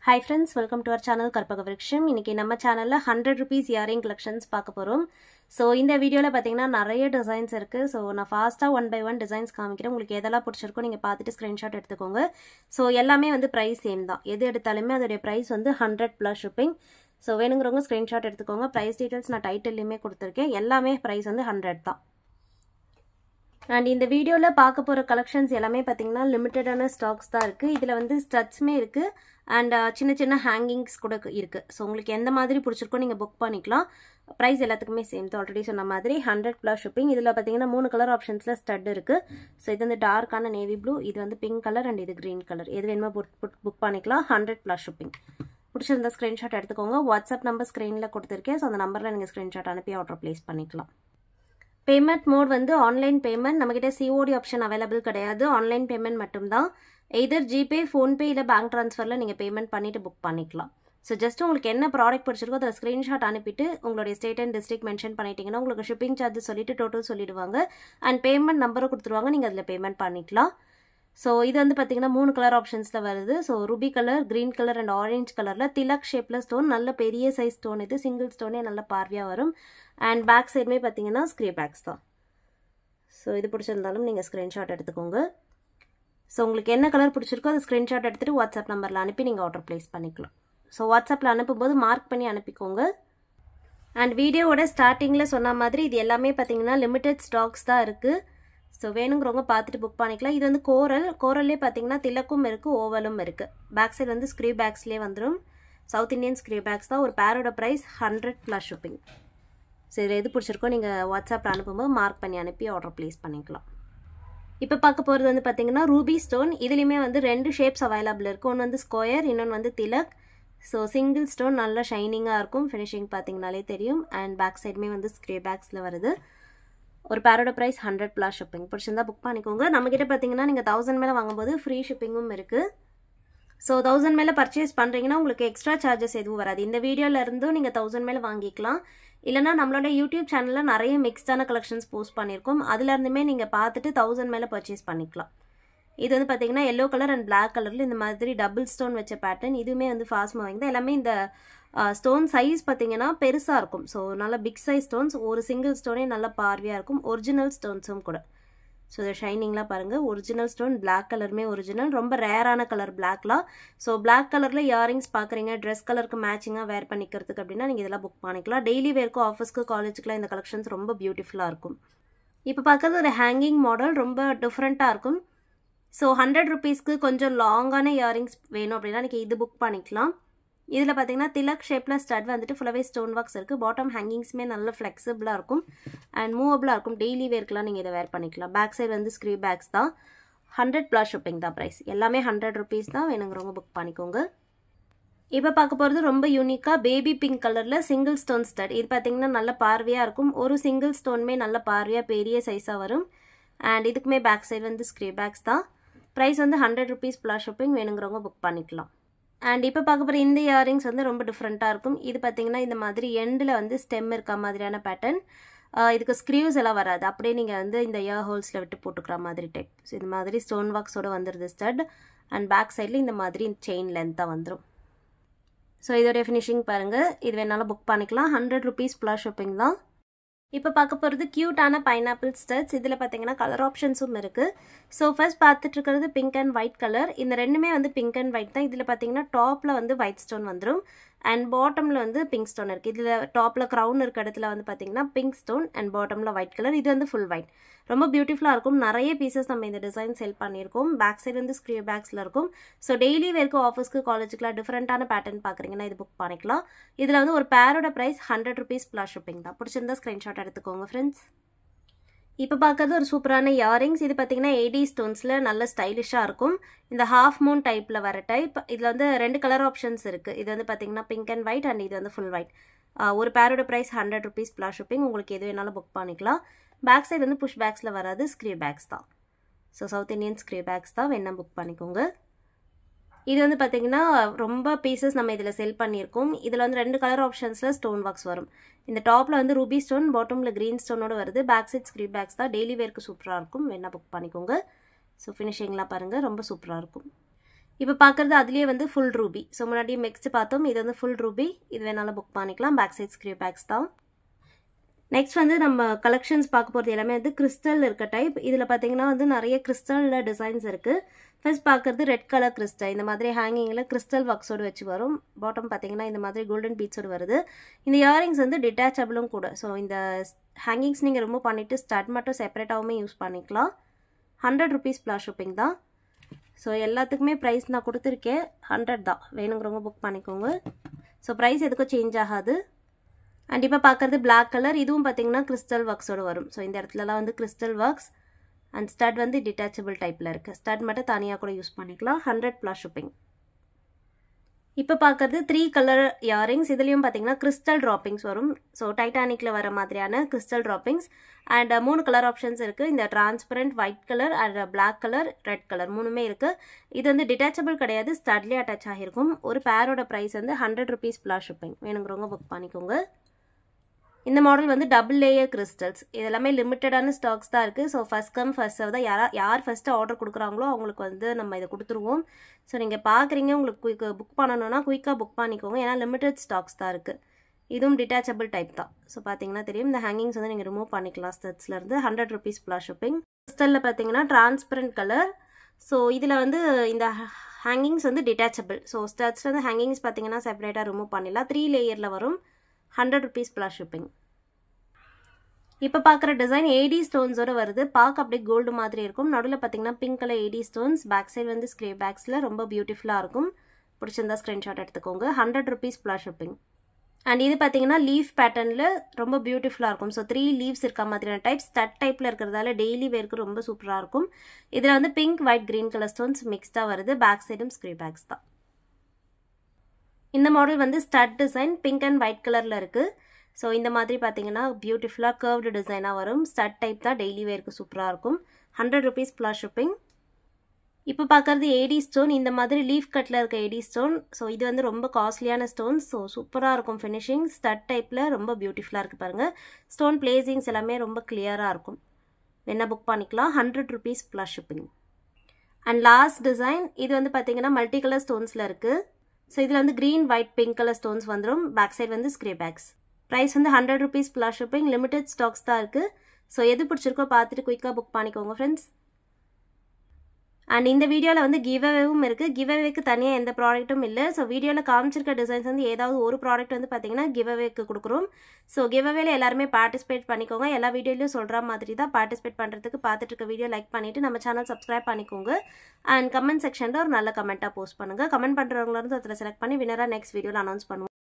Hi friends, welcome to our channel Karpagavriksham. இன்னைக்கு நம்ம சேனல்ல 100 rupees earring collections பார்க்க போறோம். So இந்த வீடியோல பாத்தீங்கன்னா நிறைய டிசைன்ஸ் இருக்கு. So நான் ஃபாஸ்டா ஒன் பை ஒன் டிசைன்ஸ் காமிக்கிறேன். உங்களுக்கு எதெல்லாம் பிடிச்சிருக்கோ நீங்க பார்த்துட்டு ஸ்கிரீன்ஷாட் எடுத்துக்கோங்க. So எல்லாமே வந்து பிரைஸ் சேம் தான். எது எடுத்தாலுமே அதோட பிரைஸ் வந்து 100 plus shipping. So வேணுங்கிறவங்க ஸ்கிரீன்ஷாட் எடுத்துக்கோங்க. பிரைஸ் டீடைல்ஸ் நான் டைட்டில்லையுமே கொடுத்திருக்கேன். எல்லாமே பிரைஸ் வந்து 100 தான். And இந்த வீடியோல பார்க்க போற கலெக்ஷன்ஸ் எல்லாமே பாத்தீங்கன்னா லிமிட்டடான ஸ்டாக்ஸ் தான் இருக்கு. இதுல வந்து ஸ்டட்ஸ்மே இருக்கு and சின்ன சின்ன ஹேங்கிங்ஸ் கூட இருக்கு. சோ உங்களுக்கு எந்த மாதிரி பிடிச்சிருக்கோ நீங்க புக் பண்ணிக்கலாம். பிரைஸ் எல்லாத்துக்குமே சேம் தான். ஆல்ரெடி சொன்ன மாதிரி 100 plus shipping. இதுல பாத்தீங்கன்னா மூணு கலர் ஆப்ஷன்ஸ்ல ஸ்டட் இருக்கு. சோ இது வந்து டார்க்கான நேவி ப்ளூ, இது வந்து பிங்க் கலர் and இது கிரீன் கலர். எது வேணுமோ புக் பண்ணிக்கலாம். 100 plus shipping. பிடிச்சிருந்தா ஸ்கிரீன்ஷாட் எடுத்துக்கோங்க. வாட்ஸ்அப் நம்பர் ஸ்கிரீன்ல கொடுத்திருக்கேன். சோ அந்த நம்பர்ல நீங்க ஸ்கிரீன்ஷாட் அனுப்பி ஆர்டர் பிளேஸ் பண்ணிக்கலாம். பேமெண்ட் மோட் வந்து ஆன்லைன் பேமெண்ட். நம்மகிட்ட சிஓடி ஆப்ஷன் அவைலபிள் கிடையாது. ஆன்லைன் பேமெண்ட் மட்டும்தான். எய்தர் ஜிபே, ஃபோன்பே இல்லை பேங்க் ட்ரான்ஸ்ஃபரில் நீங்கள் பேமெண்ட் பண்ணிவிட்டு புக் பண்ணிக்கலாம். ஸோ ஜஸ்ட் உங்களுக்கு என்ன ப்ராடக்ட் பிடிச்சிருக்கோ அதை ஸ்க்ரீன்ஷாட் அனுப்பிட்டு உங்களுடைய ஸ்டேட் அண்ட் டிஸ்ட்ரிக்ட் மென்ஷன் பண்ணிட்டீங்கன்னா உங்களுக்கு ஷிப்பிங் சார்ஜ் சொல்லிட்டு டோட்டல் சொல்லிடுவாங்க அண்ட் பேமெண்ட் நம்பரும் கொடுத்துருவாங்க. நீங்கள் அதில் பேமெண்ட் பண்ணிக்கலாம். ஸோ இது வந்து பார்த்தீங்கன்னா மூணு கலர் ஆப்ஷன்ஸில் வருது. So Ruby colour, green colour and orange கலரில் திலக் ஷேப்பில் ஸ்டோன், நல்ல பெரிய சைஸ் ஸ்டோன். இது சிங்கிள் ஸ்டோனே நல்ல பார்வையாக வரும். அண்ட் பேக் சைடுமே பார்த்தீங்கன்னா ஸ்க்ரீ பேக்ஸ் தான். ஸோ இது பிடிச்சிருந்தாலும் நீங்கள் ஸ்க்ரீன்ஷாட் எடுத்துக்கோங்க. ஸோ உங்களுக்கு என்ன கலர் பிடிச்சிருக்கோ அதை ஸ்க்ரீன்ஷாட் எடுத்துகிட்டு வாட்ஸ்அப் நம்பரில் அனுப்பி நீங்கள் ஆர்டர் பிளேஸ் பண்ணிக்கலாம். ஸோ வாட்ஸ்அப்பில் அனுப்பும்போது மார்க் பண்ணி அனுப்பிக்கோங்க. அண்ட் வீடியோவோட ஸ்டார்டிங்கில் சொன்ன மாதிரி இது எல்லாமே பார்த்தீங்கன்னா லிமிடெட் ஸ்டாக்ஸ் தான் இருக்குது. ஸோ வேணுங்கிறவங்க பார்த்துட்டு புக் பண்ணிக்கலாம். இது வந்து கோரல்லே பார்த்தீங்கன்னா திலக்கும் இருக்குது, ஓவலும் இருக்குது. பேக் சைடு வந்து ஸ்க்ரீ பேக்ஸ்லேயே வந்துடும். சவுத் இண்டியன் ஸ்க்ரீ பேக்ஸ் தான். ஒரு பேரோட ப்ரைஸ் 100 plus shipping. ஸோ இதில் எது பிடிச்சிருக்கோ நீங்கள் வாட்ஸ்அப்பில் அனுப்பும்போது மார்க் பண்ணி அனுப்பி ஆர்டர் ப்ளேஸ் பண்ணிக்கலாம். இப்போ பார்க்க போகிறது வந்து பார்த்தீங்கன்னா ரூபி ஸ்டோன். இதுலேயுமே வந்து ரெண்டு ஷேப்ஸ் அவைலபிள் இருக்குது. ஒன்று வந்து ஸ்கொயர், இன்னொன்று வந்து திலக். ஸோ சிங்கிள் ஸ்டோன் நல்ல ஷைனிங்காக இருக்கும். ஃபினிஷிங் பார்த்தீங்கனாலே தெரியும். அண்ட் பேக் சைடுமே வந்து ஸ்க்ரே பேக்ஸில் வருது. ஒரு பேரோட ப்ரைஸ் 100 plus shipping. பிடிச்சிருந்தா புக் பண்ணிக்கோங்க. நம்மக்கிட்ட பார்த்தீங்கன்னா நீங்கள் 1000 மேலே வாங்கும்போது ஃப்ரீ ஷிப்பிங்கும் இருக்குது. ஸோ 1000 மேலே பர்ச்சேஸ் பண்ணுறீங்கன்னா உங்களுக்கு எக்ஸ்ட்ரா சார்ஜஸ் எதுவும் வராது. இந்த வீடியோவில் இருந்தும் நீங்கள் 1000 மேலே வாங்கிக்கலாம். இல்லைனா நம்மளோட யூடியூப் சேனலில் நிறைய மிக்ஸ்டான கலெக்ஷன்ஸ் போஸ்ட் பண்ணியிருக்கோம். அதுலேருந்துமே நீங்கள் பார்த்துட்டு 1000 மேலே பர்ச்சேஸ் பண்ணிக்கலாம். இது வந்து பார்த்தீங்கன்னா எல்லோ கலர் அண்ட் பிளாக் கலரில் இந்த மாதிரி டபுள் ஸ்டோன் வச்ச பேட்டர்ன். இதுவுமே வந்து ஃபாஸ்ட் மூவிங் தான். எல்லாமே இந்த ஸ்டோன் சைஸ் பார்த்தீங்கன்னா பெருசாக இருக்கும். ஸோ நல்ல பிக் சைஸ் ஸ்டோன்ஸ். ஒரு சிங்கிள் ஸ்டோனே நல்ல பார்வையாக இருக்கும். ஒரிஜினல் ஸ்டோன்ஸும் கூட. ஸோ இதை ஷைனிங்லாம் பாருங்கள். ஒரிஜினல் ஸ்டோன், பிளாக் கலருமே ஒரிஜினல். ரொம்ப ரேரான கலர் பிளாக்லாம். ஸோ பிளாக் கலரில் இயரிங்ஸ் பார்க்குறீங்க, ட்ரெஸ் கலருக்கு மேட்சிங்காக வேர் பண்ணிக்கிறதுக்கு அப்படின்னா நீங்கள் இதெல்லாம் புக் பண்ணிக்கலாம். டெய்லி வேர்க்கும், ஆஃபீஸ்க்கு, காலேஜுக்குலாம் இந்த கலெக்ஷன்ஸ் ரொம்ப பியூட்டிஃபுல்லாக இருக்கும். இப்போ பார்க்குறது ஒரு ஹேங்கிங் மாடல். ரொம்ப டிஃப்ரெண்ட்டாக இருக்கும். ஸோ 100 rupeesக்கு கொஞ்சம் லாங்கான இயரிங்ஸ் வேணும் அப்படின்னா நீங்கள் இது புக் பண்ணிக்கலாம். இதில் பார்த்தீங்கன்னா திலக் ஷேப்பில் ஸ்டட் வந்துட்டு ஃபுல்லாகவே ஸ்டோன் ஒர்க்ஸ் இருக்குது. பாட்டம் ஹேங்கிங்ஸுமே நல்ல ஃப்ளெக்சிபிளாக இருக்கும் அண்ட் மூவபிளாக இருக்கும். டெய்லி வேர்க்கெலாம் நீங்கள் இதை வேர் பண்ணிக்கலாம். பேக் சைடு வந்து ஸ்க்ரீ பேக்ஸ் தான். 100 plus shipping தான் ப்ரைஸ். எல்லாமே 100 rupees தான். வேணுங்கிறவங்க புக் பண்ணிக்கோங்க. இப்போ பார்க்க போகிறது ரொம்ப யூனிக்காக பேபி பிங்க் கலரில் சிங்கிள் ஸ்டோன் ஸ்டட். இது பார்த்தீங்கன்னா நல்ல பார்வையாக இருக்கும். ஒரு சிங்கிள் ஸ்டோனுமே நல்ல பார்வையாக பெரிய சைஸாக வரும். அண்ட் இதுக்குமே பேக் சைடு வந்து ஸ்க்ரீ பேக்ஸ் தான். ப்ரைஸ் வந்து 100 rupees plus shipping. வேணுங்கிறவங்க புக் பண்ணிக்கலாம். அண்ட் இப்போ பார்க்க போகிற இந்த இயரிங்ஸ் வந்து ரொம்ப டிஃப்ரெண்ட்டாக இருக்கும். இது பார்த்தீங்கன்னா இந்த மாதிரி எண்டில் வந்து ஸ்டெம் இருக்க மாதிரியான பேட்டர்ன். இதுக்கு ஸ்க்ரீவ்ஸ் எல்லாம் வராது. அப்படியே நீங்கள் வந்து இந்த இயர் ஹோல்ஸில் விட்டு போட்டுக்கிற மாதிரி டைப். ஸோ இந்த மாதிரி ஸ்டோன் ஒர்க்ஸோடு வந்துடுது ஸ்டட். அண்ட் பேக் சைடில் இந்த மாதிரி செயின் லென்த்தாக வந்துடும். ஸோ இதோடைய ஃபினிஷிங் பாருங்கள். இது வேணாலும் புக் பண்ணிக்கலாம். 100 rupees plus shipping தான். இப்போ பார்க்க போகிறது க்யூட்டான பைனாப்பிள் ஸ்டட்ஸ். இதில் பார்த்தீங்கன்னா கலர் ஆப்ஷன்ஸும் இருக்குது. ஸோ ஃபர்ஸ்ட் பார்த்துட்டு இருக்கிறது பிங்க் அண்ட் ஒயிட் கலர். இந்த ரெண்டுமே வந்து பிங்க் அண்ட் ஒயிட் தான். இதில் பார்த்தீங்கன்னா டாப்பில் வந்து ஒயிட் ஸ்டோன் வந்துடும் அண்ட் பாட்டமில் வந்து பிங்க் ஸ்டோன் இருக்குது. இதில் டாப்பில் க்ரௌன் இருக்க இடத்துல வந்து பார்த்தீங்கன்னா பிங்க் ஸ்டோன் அண்ட் பாட்டமில் ஒயிட் கலர். இது வந்து ஃபுல் ஒயிட். ரொம்ப பியூட்டிஃபுல்லாக இருக்கும். நிறைய பீசஸ் நம்ம இந்த டிசைன் செல் பண்ணியிருக்கோம். பேக் சைடு வந்து ஸ்க்ரீ பேக்ஸில் இருக்கும். ஸோ டெய்லி வேர்க்கு, ஆஃபீஸ்க்கு, காலேஜுக்குலாம் டிஃப்ரெண்ட்டான பேட்டர்ன் பார்க்குறீங்கன்னா இது புக் பண்ணிக்கலாம். இதில் வந்து ஒரு பேரோட ப்ரைஸ் 100 rupees plus shipping தான். பிடிச்சிருந்தா ஸ்க்ரீன்ஷாட் எடுத்துக்கோங்க ஃப்ரெண்ட்ஸ். இப்போ பார்க்கறது ஒரு சூப்பரான இயரிங்ஸ். இது பார்த்தீங்கன்னா 80 ஸ்டோன்ஸில் நல்ல ஸ்டைலிஷாக இருக்கும். இந்த ஹாஃப் மூன் டைப்பில் வர டைப். இதில் வந்து ரெண்டு கலர் ஆப்ஷன்ஸ் இருக்குது. இது வந்து பார்த்தீங்கன்னா பிங்க் அண்ட் ஒயிட் அண்ட் இது வந்து ஃபுல் ஒயிட். ஒரு பேரோட ப்ரைஸ் 100 rupees plus shipping. உங்களுக்கு எது வேணாலும் புக் பண்ணிக்கலாம். பேக் சைடு வந்து புஷ் பேக்ஸில் வராது, ஸ்க்ரீ பேக்ஸ் தான். ஸோ சவுத் இண்டியன் ஸ்க்ரீ பேக்ஸ் தான். வேணா புக் பண்ணிக்கோங்க. இது வந்து பார்த்தீங்கன்னா ரொம்ப பீசஸ் நம்ம இதில் செல் பண்ணியிருக்கோம். இதில் வந்து ரெண்டு கலர் ஆப்ஷன்ஸில் ஸ்டோன் ஒர்க்ஸ் வரும். இந்த டாப்பில் வந்து ரூபி ஸ்டோன், பாட்டமில் க்ரீன் ஸ்டோனோடு வருது. பேக் சைட் ஸ்க்ரீ பேக்ஸ் தான். டெய்லி வேர்க்கு சூப்பராக இருக்கும். வேணா புக் பண்ணிக்கோங்க. ஸோ ஃபினிஷிங்லாம் பாருங்கள். ரொம்ப சூப்பராக இருக்கும். இப்போ பார்க்குறது அதுலேயே வந்து ஃபுல் ரூபி. ஸோ முன்னாடி மிக்ஸ்டு பார்த்தோம், இது வந்து ஃபுல் ரூபி. இது வேணாலும் புக் பண்ணிக்கலாம். பேக் சைட் ஸ்க்ரீவ் பேக்ஸ் தான். நெக்ஸ்ட் வந்து நம்ம கலெக்ஷன்ஸ் பார்க்க போகிறது எல்லாமே வந்து கிறிஸ்டல் இருக்க டைப். இதில் பார்த்தீங்கன்னா வந்து நிறைய கிறிஸ்டலில் டிசைன்ஸ் இருக்குது. ஃபர்ஸ்ட் பார்க்குறது ரெட் கலர் கிறிஸ்டல். இந்த மாதிரி ஹேங்கிங்கில் கிறிஸ்டல் ஒர்க்ஸோடு வச்சு வரும். பாட்டம் பார்த்தீங்கன்னா இந்த மாதிரி கோல்டன் பீட்ஸோடு வருது. இந்த இயரிங்ஸ் வந்து டிட்டாச்சபிளும் கூட. ஸோ இந்த ஹேங்கிங்ஸ் நீங்கள் ரிமூவ் பண்ணிவிட்டு ஸ்டட் மட்டும் செப்பரேட்டாகவுமே யூஸ் பண்ணிக்கலாம். 100 rupees ப்ளஸ் ஷிப்பிங் தான். ஸோ எல்லாத்துக்குமே ப்ரைஸ் நான் கொடுத்துருக்கேன், 100 தான். வேணுங்கிறவங்க புக் பண்ணிக்கோங்க. ஸோ ப்ரைஸ் எதுக்கும் சேஞ்ச் ஆகாது. அண்ட் இப்போ பார்க்குறது பிளாக் கலர். இதுவும் பார்த்தீங்கன்னா கிறிஸ்டல் ஒர்க்ஸோடு வரும். ஸோ இந்த இடத்துலலாம் வந்து கிறிஸ்டல் ஒர்க்ஸ் அண்ட் ஸ்டட் வந்து டிட்டாச்சபிள் டைப்பில் இருக்குது. ஸ்டட் மட்டும் தனியாக கூட யூஸ் பண்ணிக்கலாம். 100 ப்ளஸ் ஷிப்பிங். இப்போ பார்க்குறது 3 கலர் இயரிங்ஸ். இதுலேயும் பார்த்தீங்கன்னா கிறிஸ்டல் ட்ராப்பிங்ஸ் வரும். ஸோ டைட்டானிக்கில் வர மாதிரியான crystal droppings. And 3 colour options இருக்குது. இந்த transparent white colour and black colour, red colour 3மே இருக்குது. இது வந்து டிட்டாச்சபிள் கிடையாது, ஸ்டட்லேயே அட்டாச் ஆகிருக்கும். ஒரு பேரோட ப்ரைஸ் வந்து 100 rupees ப்ளஸ் ஷிப்பிங். வேணுங்கிறவங்க புக் பண்ணிக்கோங்க. இந்த மாடல் வந்து டபுள் லேயர் கிறிஸ்டல்ஸ். இது எல்லாமே லிமிட்டடான ஸ்டாக்ஸ் தான் இருக்குது. So first come first serve தான். யார் ஃபஸ்ட்டு ஆர்டர் கொடுக்குறாங்களோ அவங்களுக்கு வந்து நம்ம இதை கொடுத்துருவோம். ஸோ நீங்கள் பார்க்குறீங்க, உங்களுக்கு புக் பண்ணணுன்னா குயிக்காக புக் பண்ணிக்கோங்க. ஏன்னா லிமிட்டட் ஸ்டாக்ஸ் தான் இருக்குது. இதுவும் டிட்டாச்சபிள் டைப் தான். ஸோ பார்த்தீங்கன்னா தெரியும். இந்த ஹேங்கிங்ஸ் வந்து நீங்கள் ரிமூவ் பண்ணிக்கலாம் ஸ்டட்ஸ்லேருந்து. 100 rupees ப்ளஸ் ஷிப்பிங். கிறிஸ்டலில் பார்த்தீங்கன்னா டிரான்ஸ்பரண்ட் கலர். ஸோ இதில் வந்து இந்த ஹேங்கிங்ஸ் வந்து டிட்டாச்சபிள். ஸோ ஸ்டட்ஸில் வந்து ஹேங்கிங்ஸ் பார்த்தீங்கன்னா செப்பரேட்டாக ரிமூவ் பண்ணிடலாம். 3 லேயரில் வரும். 100 rupees ப்ளஸ் ஷிப்பிங். இப்போ பார்க்குற டிசைன் ஏடி ஸ்டோன்ஸோடு வருது. பார்க்க அப்படியே கோல்டு மாதிரி இருக்கும். நடுவில் பார்த்தீங்கன்னா pink colour AD stones. Back side வந்து ஸ்க்ரே பேக்ஸில் ரொம்ப பியூட்டிஃபுல்லாக இருக்கும். பிடிச்சிருந்தா ஸ்க்ரீன்ஷாட் எடுத்துக்கோங்க. 100 rupees ப்ளஸ் ஷிப்பிங். அண்ட் இது பார்த்தீங்கன்னா லீஃப் பேட்டர்னில் ரொம்ப பியூட்டிஃபுல்லாக இருக்கும். ஸோ 3 லீவ்ஸ் இருக்க மாதிரியான டைப். ஸ்டட் டைப்பில் இருக்கிறதால டெய்லி வேருக்கு ரொம்ப சூப்பராக இருக்கும். இதில் வந்து pink, white, green colour stones மிக்ஸ்டாக வருது. பேக் சைடும் ஸ்க்ரே பேக்ஸ் தான். இந்த மாடல் வந்து stud design pink and white கலரில் இருக்குது. ஸோ இந்த மாதிரி பார்த்தீங்கன்னா பியூட்டிஃபுல்லாக கர்வ்டு டிசைனாக வரும். ஸ்டட் டைப் தான், டெய்லி வேருக்கு சூப்பராக இருக்கும். 100 rupees ப்ளஸ் ஷிப்பிங். இப்போ பார்க்குறது ஏடி ஸ்டோன். இந்த மாதிரி லீஃப் கட்டில் இருக்க ஏடி ஸ்டோன். ஸோ இது வந்து ரொம்ப காஸ்ட்லியான ஸ்டோன்ஸ். ஸோ சூப்பராக இருக்கும் ஃபினிஷிங். ஸ்டட் டைப்பில் ரொம்ப பியூட்டிஃபுல்லாக இருக்குது பாருங்கள். ஸ்டோன் பிளேசிங்ஸ் எல்லாமே ரொம்ப கிளியராக இருக்கும். என்ன புக் பண்ணிக்கலாம். 100 rupees plus shipping. And last design. இது வந்து பார்த்தீங்கன்னா மல்டி கலர் ஸ்டோன்ஸில் இருக்குது. ஸோ இதில் வந்து green, white, pink colour stones வந்துடும். பேக் சைடு வந்து ஸ்க்ரே பேக்ஸ். ப்ரைஸ் வந்து 100 rupees plus shipping. Limited stocks தான் இருக்குது. ஸோ எது பிடிச்சிருக்கோ பார்த்துட்டு குயிக்காக புக் பண்ணிக்கோங்க ஃப்ரெண்ட்ஸ். அண்ட் இந்த வீடியோவில் வந்து கிவ்அவேவும் இருக்குது. கிவ்அவேக்கு தனியாக எந்த ப்ராடக்ட்டும் இல்லை. ஸோ வீடியோவில் காமிச்சிருக்க டிசைன்ஸ் வந்து ஏதாவது ஒரு ப்ராடக்ட் வந்து பார்த்தீங்கன்னா கிவ்அவேக்கு கொடுக்குறோம். ஸோ கிவ்அவேல எல்லாருமே பார்ட்டிசிபேட் பண்ணிக்கோங்க. எல்லா வீடியோலையும் சொல்கிற மாதிரி தான். பார்ட்டிசிபேட் பண்ணுறதுக்கு பார்த்துட்டு இருக்க வீடியோ லைக் பண்ணிவிட்டு நம்ம சேனல் சப்ஸ்கிரைப் பண்ணிக்கோங்க. அண்ட் கமெண்ட் செக்ஷனில் ஒரு நல்ல கமெண்ட்டாக போஸ்ட் பண்ணுங்கள். கமெண்ட் பண்ணுறவங்கள இருந்து அதில் செலக்ட் பண்ணி வினராக நெக்ஸ்ட் வீடியோவில் அனௌன்ஸ் பண்ணுவோம்.